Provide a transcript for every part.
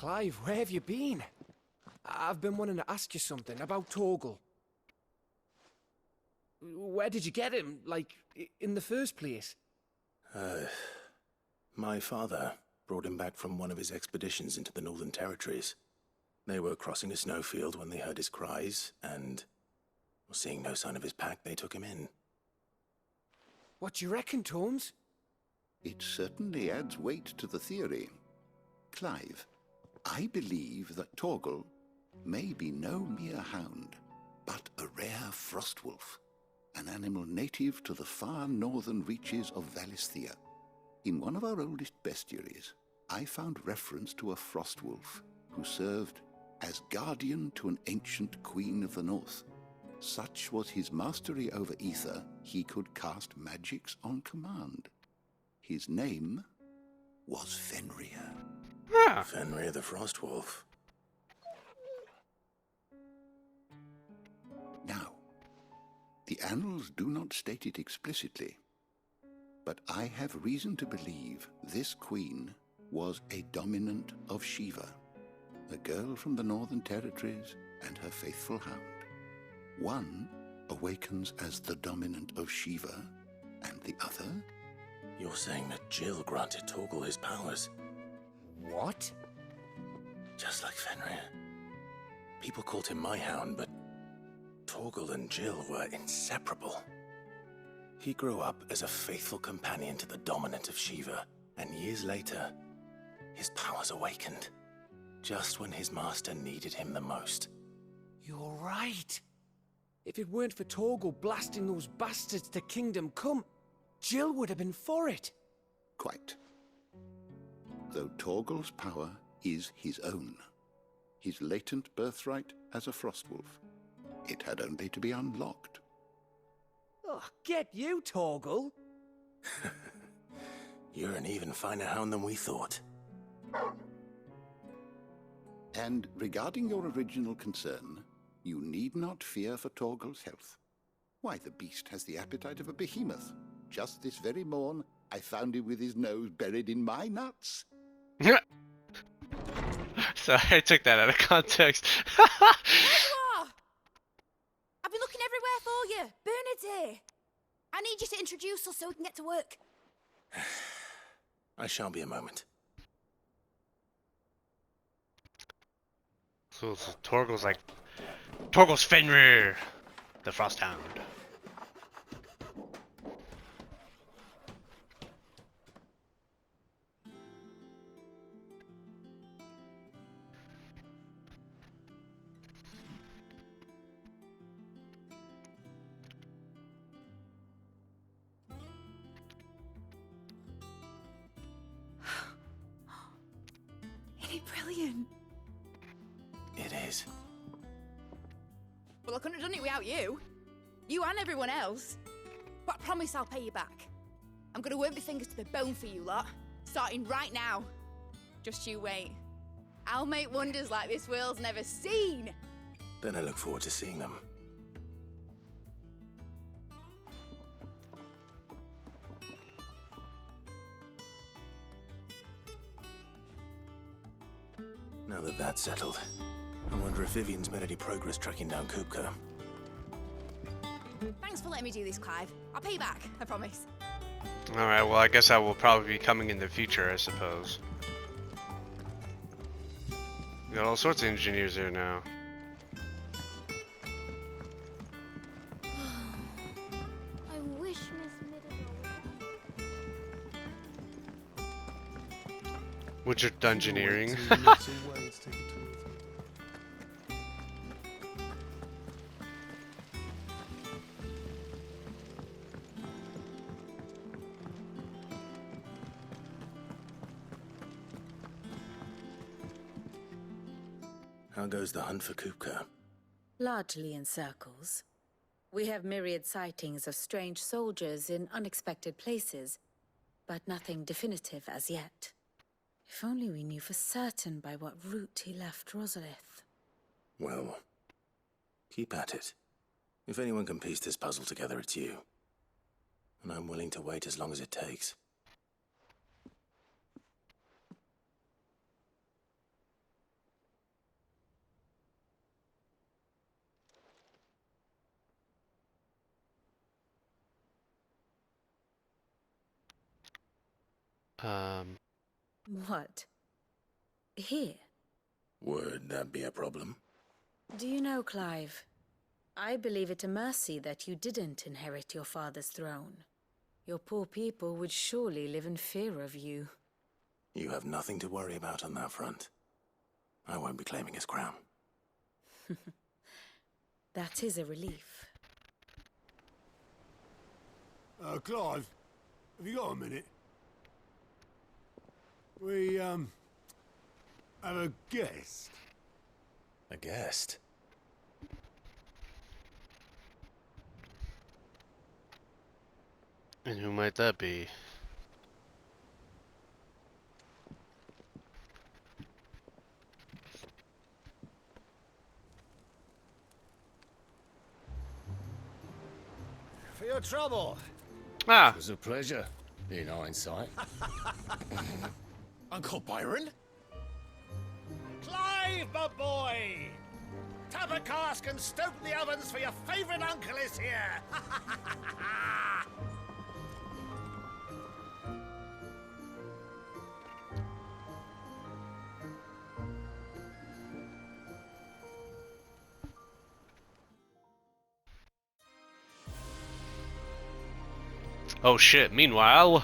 Clive, where have you been? I've been wanting to ask you something about Torgal. Where did you get him, like, in the first place? My father brought him back from one of his expeditions into the Northern Territories. They were crossing a snowfield when they heard his cries, and, seeing no sign of his pack, they took him in. What do you reckon, Tomes? It certainly adds weight to the theory. Clive, I believe that Torgal may be no mere hound, but a rare frostwolf, an animal native to the far northern reaches of Valisthea. In one of our oldest bestiaries, I found reference to a frostwolf who served as guardian to an ancient queen of the north. Such was his mastery over ether, he could cast magics on command. His name was Fenrir. Fenrir the Frostwolf. Now, the annals do not state it explicitly, but I have reason to believe this queen was a dominant of Shiva, a girl from the Northern Territories and her faithful hound. One awakens as the dominant of Shiva, and the other? You're saying that Jill granted Torgal his powers? What? Just like Fenrir. People called him my hound, but Torgal and Jill were inseparable. He grew up as a faithful companion to the dominant of Shiva, and years later, his powers awakened, just when his master needed him the most. You're right. If it weren't for Torgal blasting those bastards to Kingdom Come, Jill would have been for it. Quite. Though Torgal's power is his own, his latent birthright as a frostwolf, it had only to be unlocked. Oh, get you, Torgal! You're an even finer hound than we thought. And regarding your original concern, you need not fear for Torgal's health. Why, the beast has the appetite of a behemoth. Just this very morn, I found him with his nose buried in my nuts. Sorry, I took that out of context. There you are! I've been looking everywhere for you. Bernard's here. I need you to introduce us so we can get to work. I shall be a moment. So Torgal's Fenrir, the Frost Hound. Isn't it brilliant? It is. Well, I couldn't have done it without you. You and everyone else. But I promise I'll pay you back. I'm gonna work my fingers to the bone for you lot. Starting right now. Just you wait. I'll make wonders like this world's never seen. Then I look forward to seeing them. Now that that's settled, I wonder if Vivian's made any progress tracking down Kupka. Thanks for letting me do this, Clive. I'll pay you back, I promise. Alright, well I guess I will probably be coming in the future, I suppose. We got all sorts of engineers here now. I wish Miss Middle. Which are dungeoneering. How goes the hunt for Kupka? Largely in circles. We have myriad sightings of strange soldiers in unexpected places, but nothing definitive as yet. If only we knew for certain by what route he left Rosalith. Well, keep at it. If anyone can piece this puzzle together, it's you. And I'm willing to wait as long as it takes. What? Here? Would that be a problem? Do you know, Clive? I believe it a mercy that you didn't inherit your father's throne. Your poor people would surely live in fear of you. You have nothing to worry about on that front. I won't be claiming his crown. That is a relief. Clive, have you got a minute? We, have a guest. A guest? And who might that be? For your trouble. Ah, It was a pleasure, in hindsight. Uncle Byron? Clive, my boy! Tap a cask and stoke the ovens for your favourite uncle is here! oh shit, meanwhile,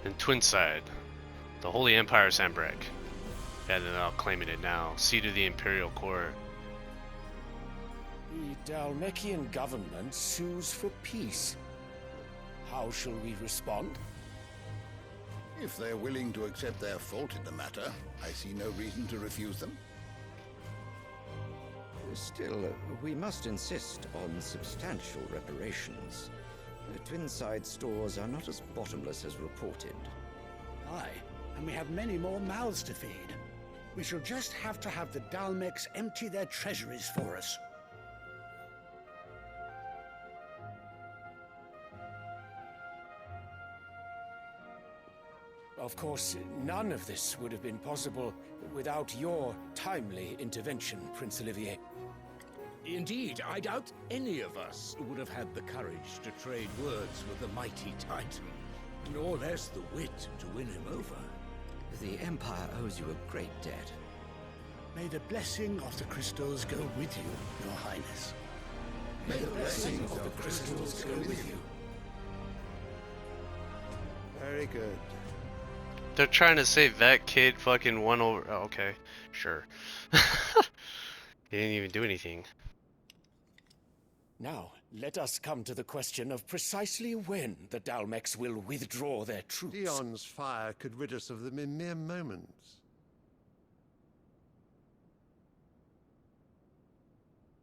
in Twinside, the Holy Empire Sambrek. Yeah, they're all claiming it now. Seat of the Imperial Court. The Dalmekian government sues for peace. How shall we respond? If they're willing to accept their fault in the matter, I see no reason to refuse them. Still, we must insist on substantial reparations. The Twinside stores are not as bottomless as reported. Aye, and we have many more mouths to feed. We shall just have to have the Dalmecs empty their treasuries for us. Of course, none of this would have been possible without your timely intervention, Prince Olivier. Indeed, I doubt any of us would have had the courage to trade words with the mighty Titan, nor less the wit to win him over. The Empire owes you a great debt. May the blessing of the crystals go with you, Your Highness. May the blessing of the crystals go with you. Very good. They're trying to say that kid fucking won over. Oh, okay, sure. He didn't even do anything. Now, let us come to the question of precisely when the Dalmecs will withdraw their troops. Dion's fire could rid us of them in mere moments.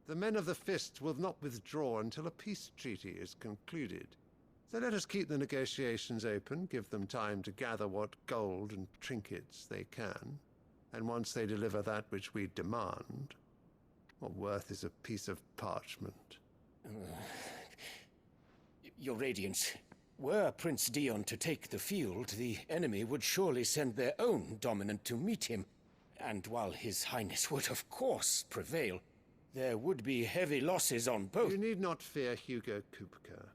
The men of the Fist will not withdraw until a peace treaty is concluded. So let us keep the negotiations open, give them time to gather what gold and trinkets they can, and once they deliver that which we demand, what worth is a piece of parchment? Your Radiance, were Prince Dion to take the field, the enemy would surely send their own dominant to meet him. And while His Highness would of course prevail, there would be heavy losses on both. You need not fear Hugo Kupka.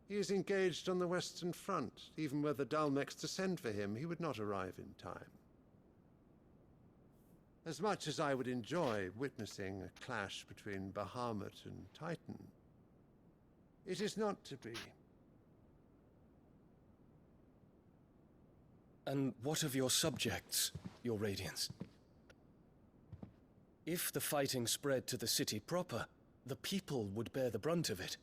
He is engaged on the Western Front. Even were the Dalmecs to send for him, he would not arrive in time. As much as I would enjoy witnessing a clash between Bahamut and Titan, it is not to be. And what of your subjects, Your Radiance? If the fighting spread to the city proper, the people would bear the brunt of it.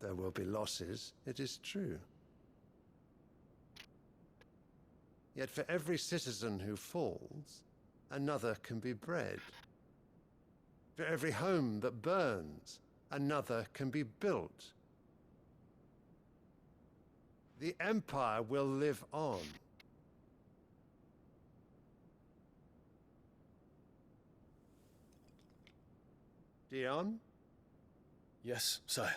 There will be losses, it is true. Yet for every citizen who falls, another can be bred. For every home that burns, another can be built. The Empire will live on. Dion? Yes, sire.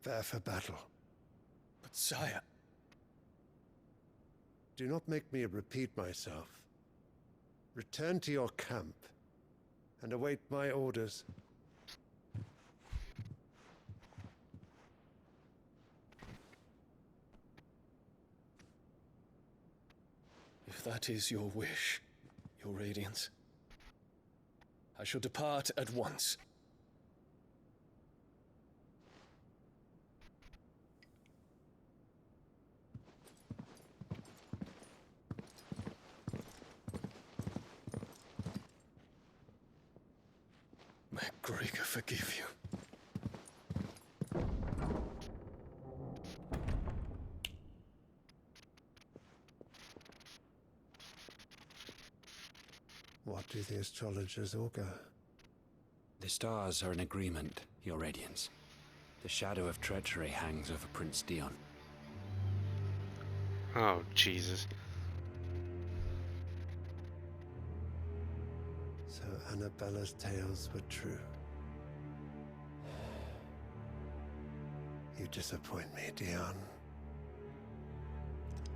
Prepare for battle. But sire... Do not make me repeat myself. Return to your camp and await my orders. If that is your wish, your Radiance, I shall depart at once. May Gregor forgive you. What do the astrologers augur? The stars are in agreement, Your Radiance. The shadow of treachery hangs over Prince Dion. Oh, Jesus. So Annabella's tales were true. You disappoint me, Dion.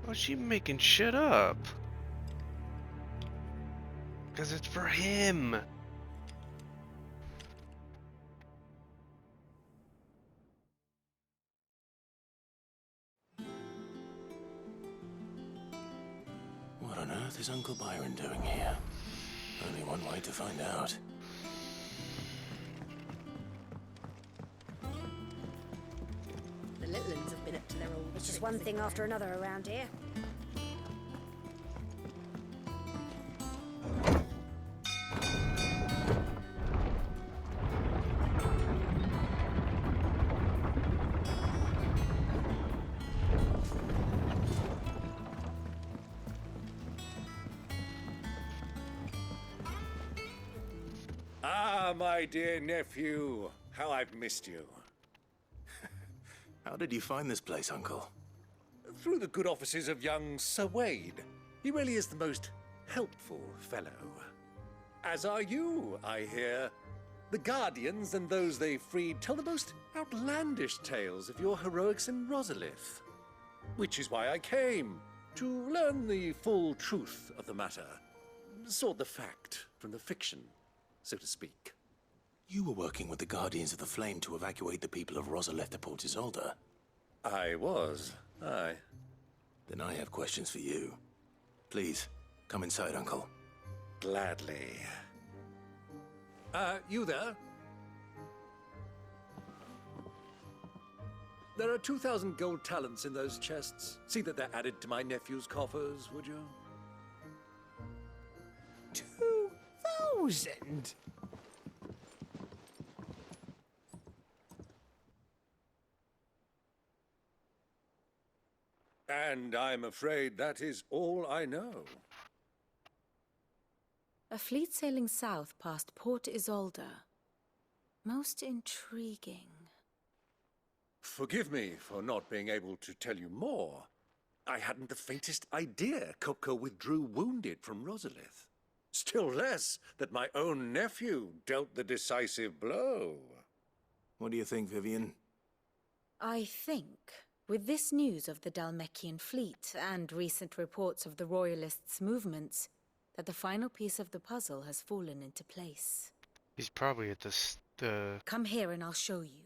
Oh, she making shit up. Because it's for him. What on earth is Uncle Byron doing here? Only one way to find out. The little ones have been up to their old It's just tricks one thing again. after another around here. Ah, my dear nephew. How I've missed you. How did you find this place, Uncle? Through the good offices of young Sir Wade. He really is the most helpful fellow. As are you, I hear. The Guardians and those they freed tell the most outlandish tales of your heroics in Rosalith. Which is why I came, to learn the full truth of the matter. Sort the fact from the fiction, so to speak. You were working with the Guardians of the Flame to evacuate the people of Rosalith to Port Isolde. I was, aye. Then I have questions for you. Please, come inside, Uncle. Gladly. You there? There are 2,000 gold talents in those chests. See that they're added to my nephew's coffers, would you? 2,000? And I'm afraid that is all I know. A fleet sailing south past Port Isolde. Most intriguing. Forgive me for not being able to tell you more. I hadn't the faintest idea Kopko withdrew wounded from Rosalith. Still less that my own nephew dealt the decisive blow. What do you think, Vivian? I think, with this news of the Dalmekian fleet and recent reports of the Royalists' movements, that the final piece of the puzzle has fallen into place. He's probably at the Come here and I'll show you.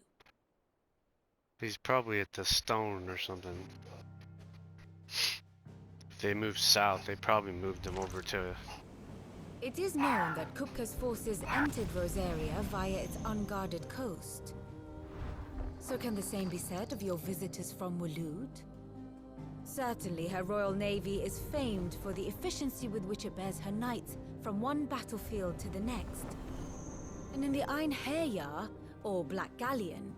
He's probably at the stone or something. If they moved south, they probably moved them over to... It is known that Kupka's forces entered Rosaria via its unguarded coast. So can the same be said of your visitors from Waloed? Certainly her Royal Navy is famed for the efficiency with which it bears her knights from one battlefield to the next. And in the Ein Herjar, or Black Galleon,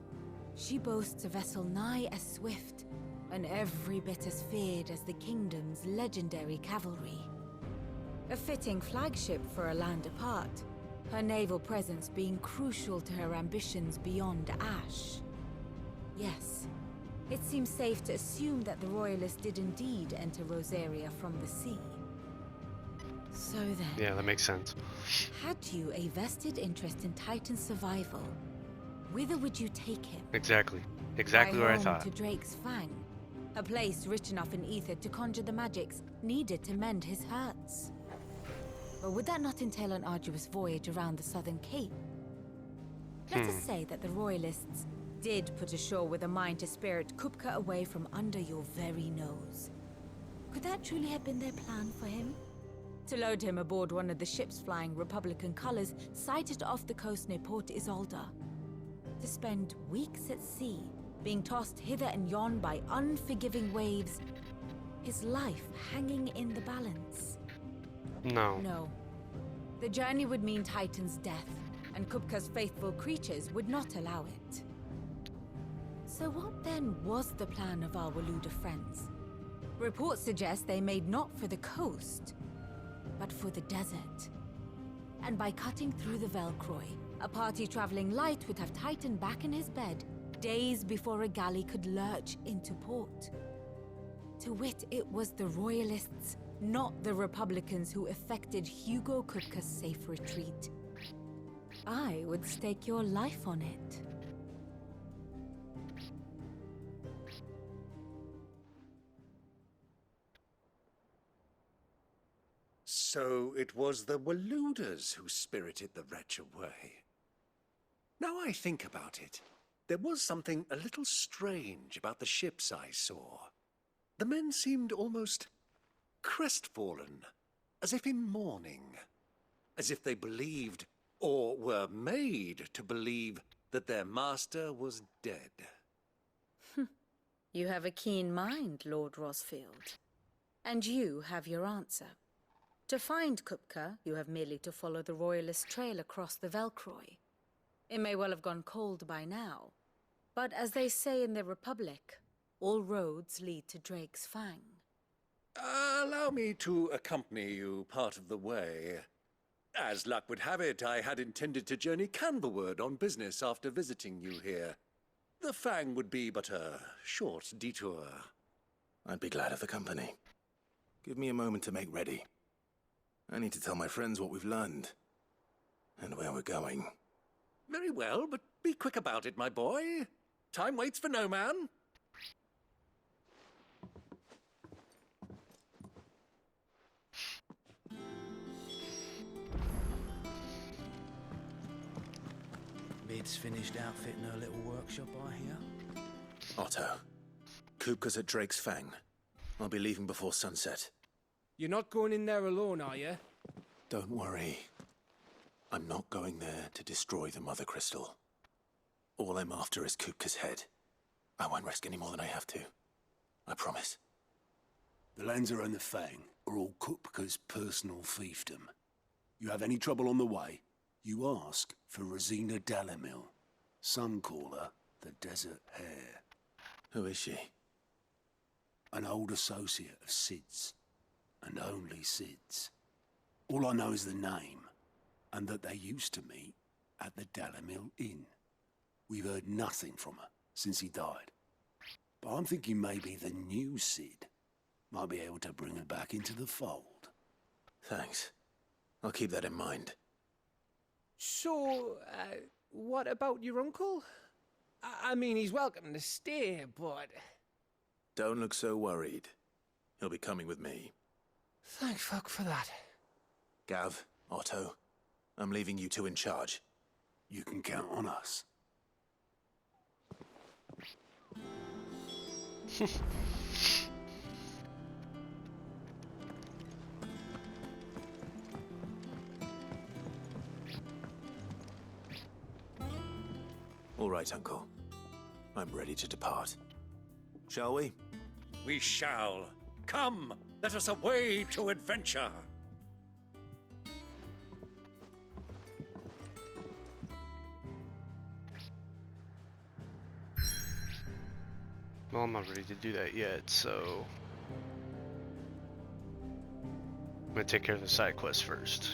she boasts a vessel nigh as swift and every bit as feared as the kingdom's legendary cavalry. A fitting flagship for a land apart, her naval presence being crucial to her ambitions beyond Ash. Yes, it seems safe to assume that the Royalists did indeed enter Rosaria from the sea. So then... Yeah, that makes sense. Had you a vested interest in Titan's survival, whither would you take him? Exactly. Exactly My what I home thought. to Drake's Fang, a place rich enough in ether to conjure the magics needed to mend his hurts. But would that not entail an arduous voyage around the southern cape? Let us say that the Royalists did put ashore with a mind to spirit Kupka away from under your very nose. Could that truly have been their plan for him? To load him aboard one of the ships flying Republican colors sighted off the coast near Port Isolda. To spend weeks at sea, being tossed hither and yon by unforgiving waves, his life hanging in the balance. No. No. The journey would mean Titan's death, and Kupka's faithful creatures would not allow it. So what then was the plan of our Waluda friends? Reports suggest they made not for the coast, but for the desert. And by cutting through the Velcroy, a party traveling light would have Titan back in his bed days before a galley could lurch into port. To wit, it was the Royalists, not the Republicans, who effected Hugo Kupka's safe retreat. I would stake your life on it. So it was the Waludas who spirited the wretch away. Now I think about it, there was something a little strange about the ships I saw. The men seemed almost crestfallen, as if in mourning, as if they believed, or were made to believe, that their master was dead. You have a keen mind, Lord Rosfield. And you have your answer. To find Kupka, you have merely to follow the Royalist trail across the Velcroy. It may well have gone cold by now, but as they say in the Republic, all roads lead to Drake's Fang. Allow me to accompany you part of the way. As luck would have it, I had intended to journey Canberward on business after visiting you here. The Fang would be but a short detour. I'd be glad of the company. Give me a moment to make ready. I need to tell my friends what we've learned. And where we're going. Very well, but be quick about it, my boy. Time waits for no man. Bid's finished outfitting her little workshop, I hear. Otto, Kupka's at Drake's Fang. I'll be leaving before sunset. You're not going in there alone, are you? Don't worry. I'm not going there to destroy the Mother Crystal. All I'm after is Kupka's head. I won't risk any more than I have to. I promise. The Lancer and the Fang are all Kupka's personal fiefdom. You have any trouble on the way, you ask for Rosina Dalamil. Some call her the Desert Hare. Who is she? An old associate of Sid's, and only Sid's. All I know is the name, and that they used to meet at the Dalamil Inn. We've heard nothing from her since he died. But I'm thinking maybe the new Sid might be able to bring her back into the fold. Thanks. I'll keep that in mind. So, what about your uncle? I mean, he's welcome to stay, but... Don't look so worried. He'll be coming with me. Thank fuck for that. Gav, Otto, I'm leaving you two in charge. You can count on us. All right, Uncle. I'm ready to depart. Shall we? We shall. Come, let us away to adventure. Well, I'm not ready to do that yet, so... I'm gonna take care of the side quest first.